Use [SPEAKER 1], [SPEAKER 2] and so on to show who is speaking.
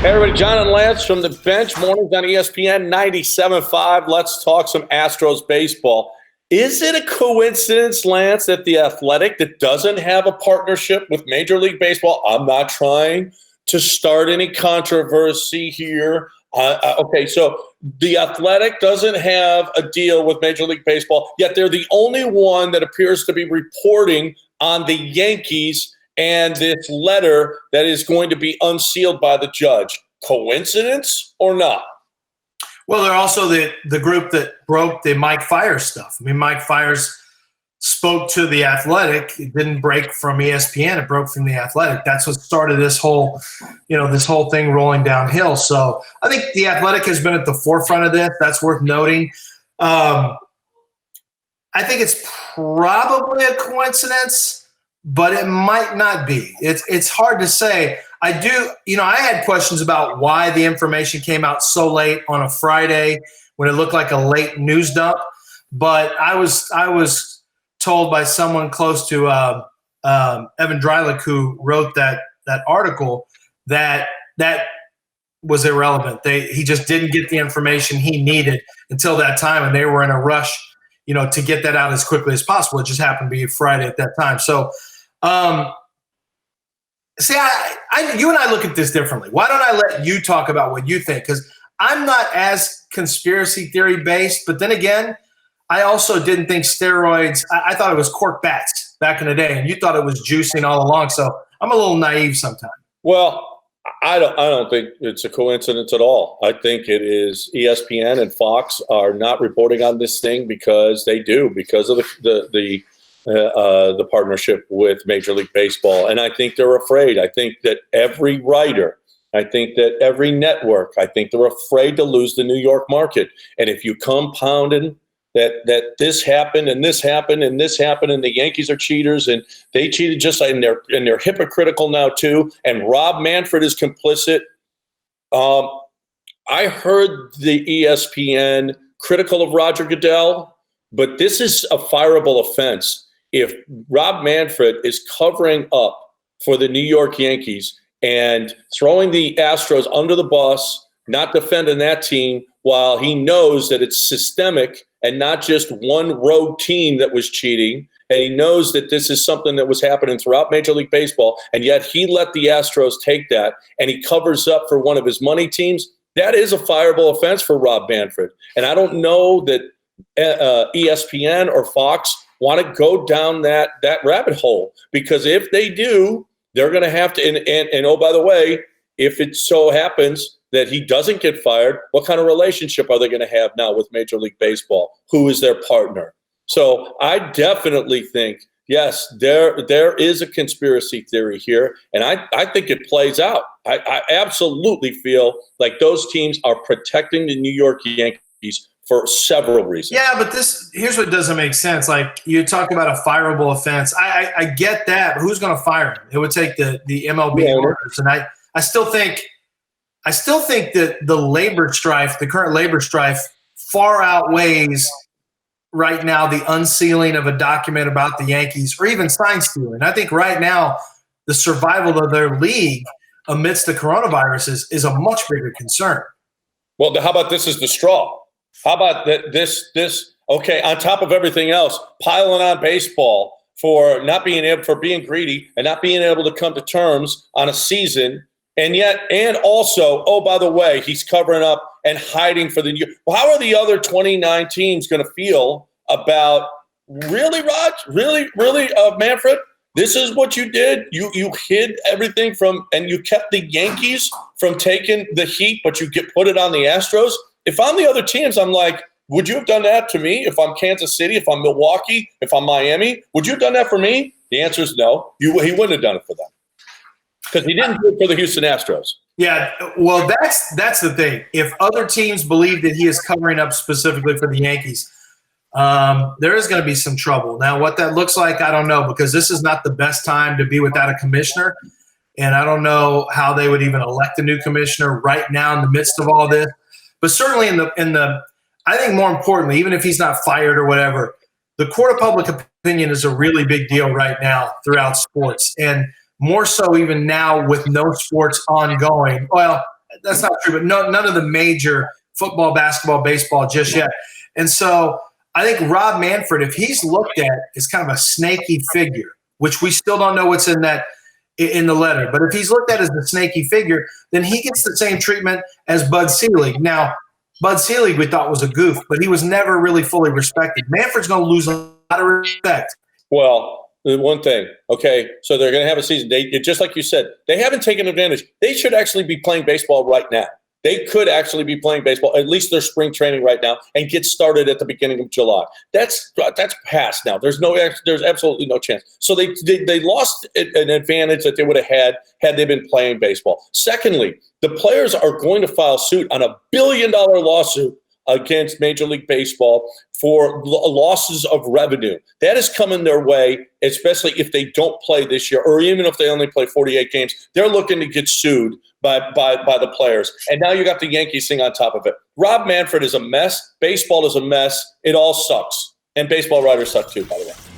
[SPEAKER 1] Hey everybody, John and Lance from the bench, mornings on ESPN 97.5. Let's talk some Astros baseball. Is it a coincidence, Lance, that the Athletic that doesn't have a partnership with Major League Baseball? I'm not trying to start any controversy here. Okay, so the Athletic doesn't have a deal with Major League Baseball, yet they're the only one that appears to be reporting on the Yankees and this letter that is going to be unsealed by the judge. Coincidence or not?
[SPEAKER 2] Well, they're also the group that broke the Mike Fiers stuff. I mean, Mike Fiers spoke to the Athletic. It didn't break from ESPN. It broke from the Athletic. That's what started this whole thing rolling downhill. So I think the Athletic has been at the forefront of this. That's worth noting. I think it's probably a coincidence, but it might not be. It's hard to say. I had questions about why the information came out so late on a Friday when it looked like a late news dump. But I was told by someone close to Evan Drylick, who wrote that article, that was irrelevant. He just didn't get the information he needed until that time, and they were in a rush, to get that out as quickly as possible. It just happened to be Friday at that time. So, you and I look at this differently. Why don't I let you talk about what you think? Because I'm not as conspiracy theory based, but then again, I also didn't think steroids. I thought it was cork bats back in the day, and you thought it was juicing all along. So I'm a little naive sometimes.
[SPEAKER 1] Well, I don't think it's a coincidence at all. I think it is ESPN and Fox are not reporting on this thing because of the partnership with Major League Baseball. And I think they're afraid. I think that every writer, I think that every network, I think they're afraid to lose the New York market. And if you compounded that this happened and this happened and this happened and the Yankees are cheaters and they cheated just like, and they're hypocritical now too. And Rob Manfred is complicit. I heard the ESPN critical of Roger Goodell, but this is a fireable offense. If Rob Manfred is covering up for the New York Yankees and throwing the Astros under the bus, not defending that team, while he knows that it's systemic and not just one rogue team that was cheating, and he knows that this is something that was happening throughout Major League Baseball, and yet he let the Astros take that, and he covers up for one of his money teams, that is a fireable offense for Rob Manfred. And I don't know that ESPN or Fox want to go down that rabbit hole, because if they do, they're going to have to. And oh, by the way, if it so happens that he doesn't get fired, what kind of relationship are they going to have now with Major League Baseball? Who is their partner? So I definitely think, yes, there is a conspiracy theory here, and I think it plays out. I absolutely feel like those teams are protecting the New York Yankees for several reasons.
[SPEAKER 2] Yeah, but here's what doesn't make sense. Like, you talk about a fireable offense. I get that, but who's going to fire him? It would take the MLB orders, and I still think that the labor strife, the current labor strife, far outweighs right now the unsealing of a document about the Yankees or even sign stealing. I think right now the survival of their league amidst the coronavirus is a much bigger concern.
[SPEAKER 1] Well, how about this is the straw? How about this? Okay, on top of everything else, piling on baseball for being greedy and not being able to come to terms on a season, and also, oh, by the way, he's covering up and hiding for the year. Well, how are the other 29 teams going to feel about Manfred? This is what you did. You hid everything and you kept the Yankees from taking the heat, but you put it on the Astros. If I'm the other teams, I'm like, would you have done that to me? If I'm Kansas City, if I'm Milwaukee, if I'm Miami, would you have done that for me? The answer is no. He wouldn't have done it for them, because he didn't do it for the Houston Astros.
[SPEAKER 2] Yeah, well, that's the thing. If other teams believe that he is covering up specifically for the Yankees, there is going to be some trouble. Now, what that looks like, I don't know, because this is not the best time to be without a commissioner, and I don't know how they would even elect a new commissioner right now in the midst of all this. But certainly in the I think more importantly, even if he's not fired or whatever, the court of public opinion is a really big deal right now throughout sports, and more so even now with no sports ongoing. Well, that's not true, but none of the major football, basketball, baseball just yet. And so I think Rob Manfred, if he's looked at as kind of a snaky figure, which we still don't know what's in the letter, but if he's looked at as the snaky figure, then he gets the same treatment as Bud Selig. Now, Bud Selig we thought was a goof, but he was never really fully respected. Manfred's going to lose a lot of respect.
[SPEAKER 1] Well, one thing, okay, so they're going to have a season. Just like you said, they haven't taken advantage. They should actually be playing baseball right now. They could actually be playing baseball, at least their spring training right now, and get started at the beginning of July. That's past now. There's absolutely no chance. So they lost an advantage that they would have had they been playing baseball. Secondly, the players are going to file suit on $1 billion lawsuit against Major League Baseball for losses of revenue. That is coming their way, especially if they don't play this year, or even if they only play 48 games. They're looking to get sued by the players. And now you got the Yankees thing on top of it. Rob Manfred is a mess. Baseball is a mess. It all sucks. And baseball writers suck too, by the way.